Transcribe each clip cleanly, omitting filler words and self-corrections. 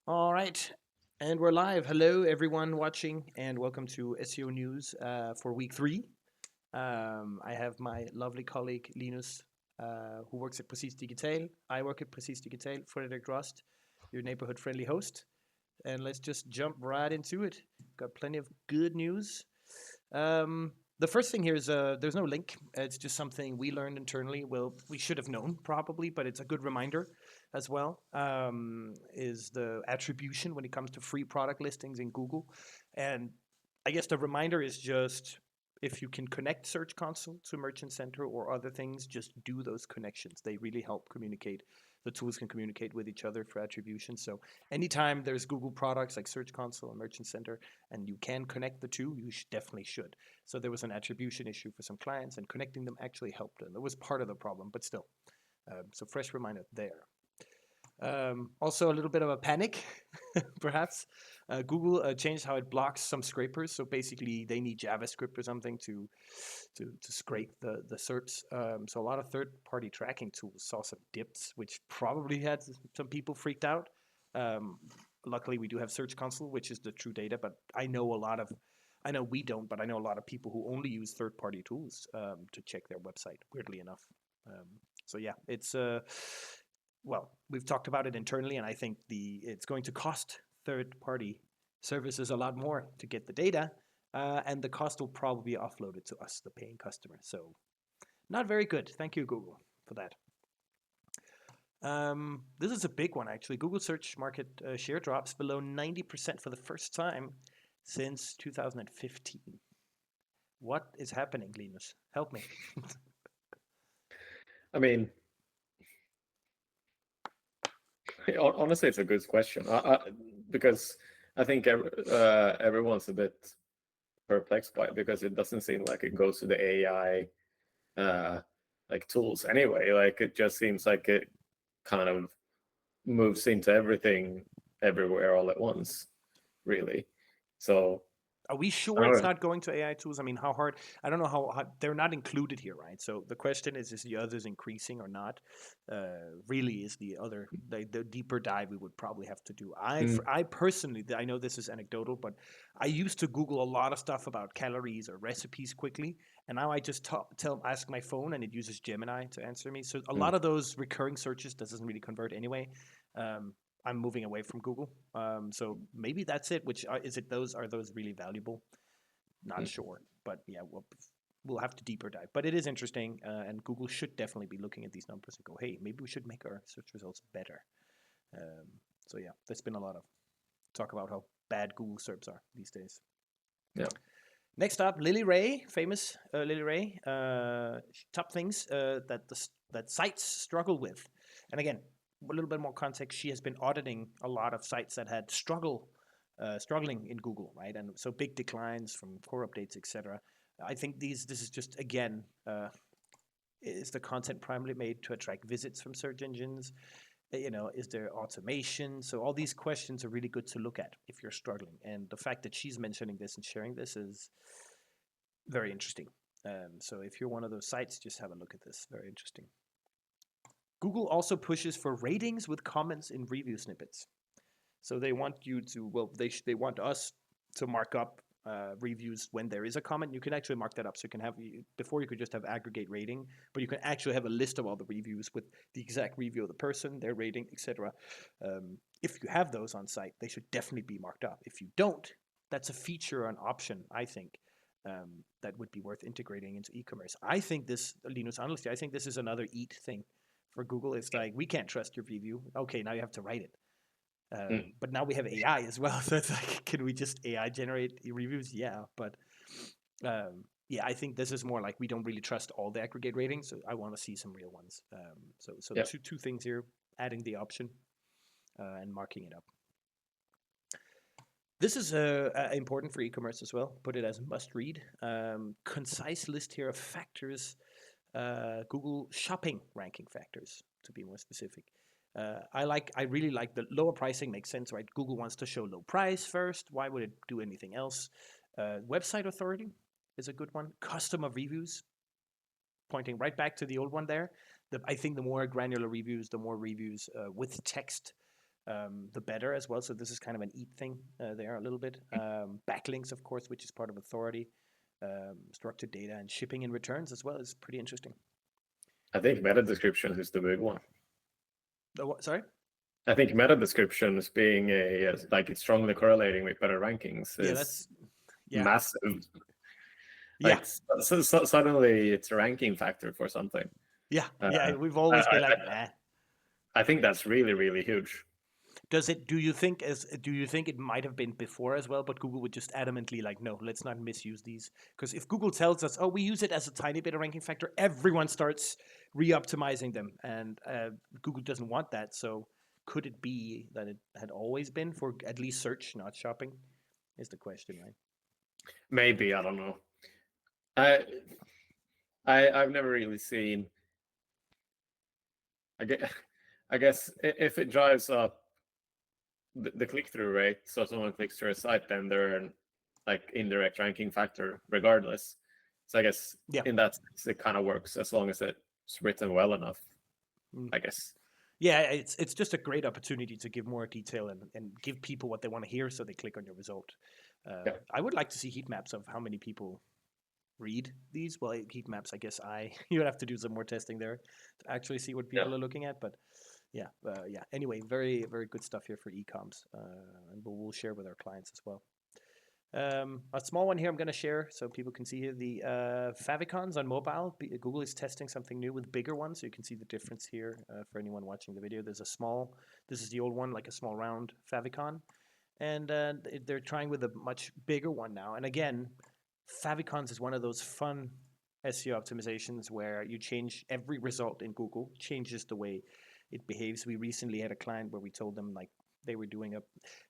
All right. And we're live. Hello, everyone watching, and welcome to SEO News for week three. I have my lovely colleague Linus, who works at Precis Digital. I work at Precis Digital, Frederick Rost, your neighborhood friendly host. And let's just jump right into it. Got plenty of good news. The first thing here is there's no link. It's just something we learned internally. Well, we should have known probably, but it's a good reminder as well. Is the attribution when it comes to free product listings in Google, and I guess the reminder is just if you can connect Search Console to Merchant Center or other things, just do those connections. They really help communicate. The tools can communicate with each other for attribution. So anytime there's Google products like Search Console and Merchant Center, and you can connect the two, you definitely should. So there was an attribution issue for some clients, and connecting them actually helped. And it was part of the problem, but still. So fresh reminder there. Also, a little bit of a panic, perhaps. Google changed how it blocks some scrapers. So basically, they need JavaScript or something to scrape the certs. So a lot of third-party tracking tools saw some dips, which probably had some people freaked out. Um, Luckily, we do have Search Console, which is the true data. But I know we don't, but I know a lot of people who only use third-party tools to check their website. Weirdly enough. Um, so yeah, it's well, we've talked about it internally, and I think it's going to cost third-party services a lot more to get the data, and the cost will probably be offloaded to us, the paying customer. So, not very good. Thank you, Google, for that. This is a big one, actually. Google search market share drops below 90% for the first time since 2015. What is happening, Linus? Help me. I mean, honestly, it's a good question because I think everyone's a bit perplexed by it because it doesn't seem like it goes to the AI like tools anyway. Like it just seems like it kind of moves into everything everywhere all at once, really. So Are we I sure don't it's know. not going to AI tools? I mean, how hard? I don't know how they're not included here, right? So the question is the others increasing or not? Really, is the deeper dive we would probably have to do. Mm, I personally, I know this is anecdotal, but I used to Google a lot of stuff about calories or recipes quickly, and now I just ask my phone, and it uses Gemini to answer me. So a mm, lot of those recurring searches doesn't really convert anyway. Um, I'm moving away from Google. So maybe that's it. Which is it? Those are those really valuable? Not mm. sure, but yeah, we'll have to deeper dive. But it is interesting, and Google should definitely be looking at these numbers and go, hey, maybe we should make our search results better. Um, so yeah, there's been a lot of talk about how bad Google SERPs are these days. Yeah. Next up, Lily Ray, famous Lily Ray, top things that sites struggle with. And again, a little bit more context. She has been auditing a lot of sites that had struggling in Google, right? And so big declines from core updates, etc. I think this is just again, is the content primarily made to attract visits from search engines? Is there automation? So all these questions are really good to look at if you're struggling. And the fact that she's mentioning this and sharing this is very interesting. So if you're one of those sites, just have a look at this. Very interesting. Google also pushes for ratings with comments in review snippets. So they want you to, well, they want us to mark up reviews when there is a comment. You can actually mark that up. So you can have, before you could just have aggregate rating, but you can actually have a list of all the reviews with the exact review of the person, their rating, etc. If you have those on site, they should definitely be marked up. If you don't, that's a feature or an option, I think, that would be worth integrating into e-commerce. I think this, Linus, honestly, I think this is another eat thing for Google. It's like, we can't trust your review. Okay, now you have to write it. Mm. But now we have AI as well, so it's like, can we just AI generate reviews? Yeah, but yeah, I think this is more like we don't really trust all the aggregate ratings. So I want to see some real ones. So Yeah. two things here: adding the option and marking it up. This is important for e-commerce as well. Put it as a must-read. Concise list here of factors, Google shopping ranking factors, to be more specific. I really like the lower pricing. Makes sense, right? Google wants to show low price first. Why would it do anything else? Website authority is a good one. Customer reviews, pointing right back to the old one there. I think the more granular reviews, the more reviews with text, the better as well. So this is kind of an eat thing there a little bit. Backlinks, of course, which is part of authority. Structured data and shipping and returns as well is pretty interesting. I think meta descriptions is the big one. Sorry? I think meta descriptions being like it's strongly correlating with better rankings is massive. Like suddenly it's a ranking factor for something. We've always been like, nah. I think that's really, really huge. Do you think it might have been before as well, but Google would just adamantly like, no, let's not misuse these? Because if Google tells us, oh, we use it as a tiny bit of ranking factor, everyone starts re-optimizing them, and Google doesn't want that. So could it be that it had always been for at least search, not shopping? Is the question, right? Maybe, I don't know. I've never really seen. I guess if it drives up the click-through rate, so someone clicks to a site, then they're an like indirect ranking factor regardless. So I guess in that sense, it kind of works as long as it's written well enough, I guess. Yeah, it's just a great opportunity to give more detail and give people what they want to hear, so they click on your result. I would like to see heat maps of how many people read these. Well, heat maps, I guess you would have to do some more testing there to actually see what people are looking at. But yeah. Anyway, very, very good stuff here for e-coms, and we'll share with our clients as well. A small one here I'm going to share so people can see here the Favicons on mobile. Google is testing something new with bigger ones, so you can see the difference here for anyone watching the video. This is the old one, like a small round Favicon, and they're trying with a much bigger one now. And again, Favicons is one of those fun SEO optimizations where you change every result in Google, changes the way it behaves. We recently had a client where we told them like they were doing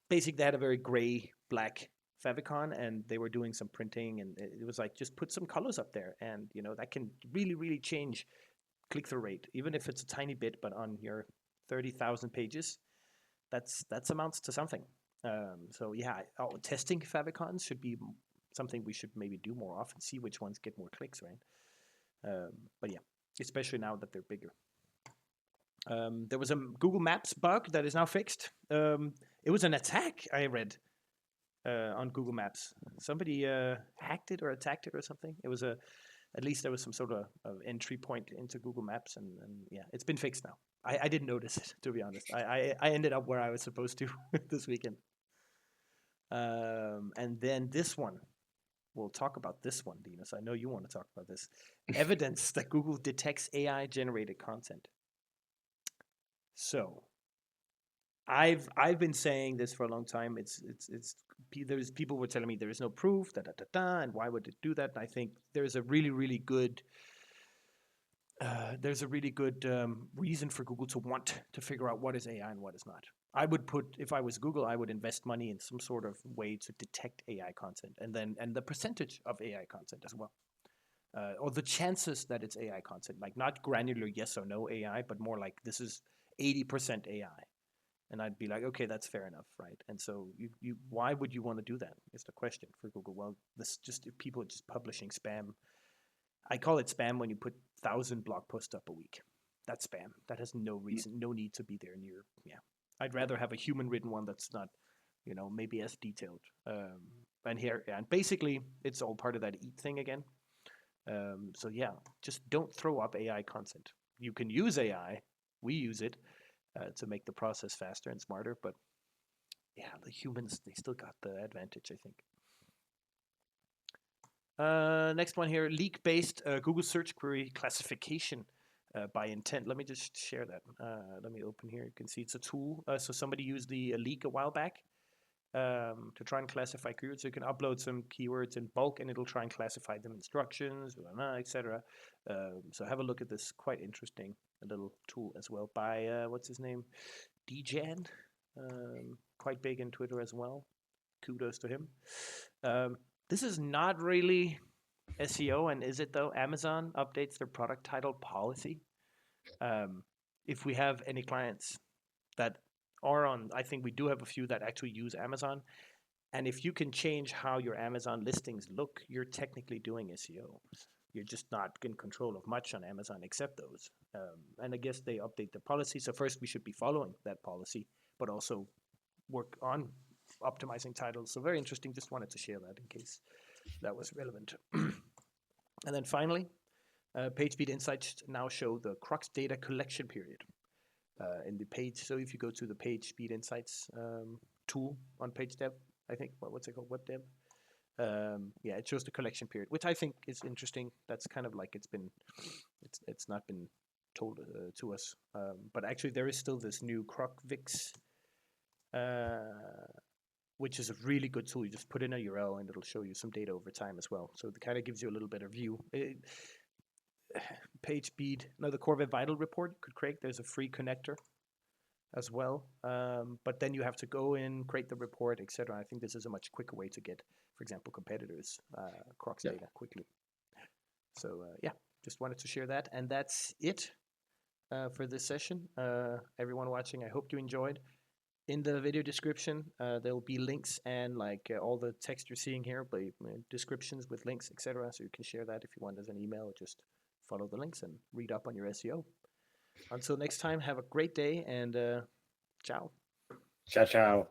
they had a very gray black Favicon, and they were doing some printing, and it was like, just put some colors up there, and that can really, really change click-through rate, even if it's a tiny bit. But on your 30,000 pages, that's amounts to something. So yeah, testing Favicons should be something we should maybe do more often, see which ones get more clicks, right? But yeah, especially now that they're bigger. There was a Google Maps bug that is now fixed. It was an attack, I read, on Google Maps. Somebody hacked it or attacked it or something. It was at least there was some sort of entry point into Google Maps, and yeah, it's been fixed now. I didn't notice it, to be honest. I ended up where I was supposed to this weekend. And then this one. We'll talk about this one, Linus. I know you want to talk about this. Evidence that Google detects AI-generated content. So, I've been saying this for a long time. There's people were telling me there is no proof, and why would it do that? And I think there's a really, really good reason for Google to want to figure out what is AI and what is not. If I was Google, I would invest money in some sort of way to detect AI content, and the percentage of AI content as well, or the chances that it's AI content, like not granular yes or no AI, but more like this is 80% AI, and I'd be like, okay, that's fair enough, right? And so why would you want to do that? Is the question for Google. Well, if people are just publishing spam. I call it spam when you put 1,000 blog posts up a week. That's spam. That has no reason, no need to be there near. Yeah. I'd rather have a human written one that's not, maybe as detailed. And basically, it's all part of that eat thing again. So yeah, just don't throw up AI content. You can use AI. We use it to make the process faster and smarter. But yeah, the humans, they still got the advantage, I think. Next one here, leak-based Google search query classification by intent. Let me just share that. Let me open here. You can see it's a tool. So somebody used the leak a while back to try and classify keywords. So you can upload some keywords in bulk, and it'll try and classify them, instructions, etc. So have a look at this. Quite interesting, a little tool as well by what's his name, DJan. Quite big in Twitter as well. Kudos to him. This is not really SEO, and is it though? Amazon updates their product title policy. If we have any clients that are on, I think we do have a few that actually use Amazon. And if you can change how your Amazon listings look, you're technically doing SEO. You're just not in control of much on Amazon except those. And I guess they update the policy. So first, we should be following that policy. but also work on optimizing titles. So very interesting. Just wanted to share that in case that was relevant. And then finally, PageSpeed Insights now show the Crux data collection period in the page. So if you go to the PageSpeed Insights tool on PageDev, I think, what's it called? WebDev. Yeah, it shows the collection period, which I think is interesting. That's kind of like it's not been told to us. But actually, there is still this new CrocVix, which is a really good tool. You just put in a URL and it'll show you some data over time as well. So it kind of gives you a little better view. PageSpeed, now the Core Web Vital report you could create. There's a free connector as well, but then you have to go in, create the report, etc. I think this is a much quicker way to get, for example, competitors' Crocs data quickly. So yeah, just wanted to share that, and that's it for this session. Everyone watching, I hope you enjoyed. In the video description, there will be links and like all the text you're seeing here, but descriptions with links, etc. So you can share that if you want as an email, or just follow the links and read up on your SEO. Until next time, have a great day, and ciao. Ciao, ciao.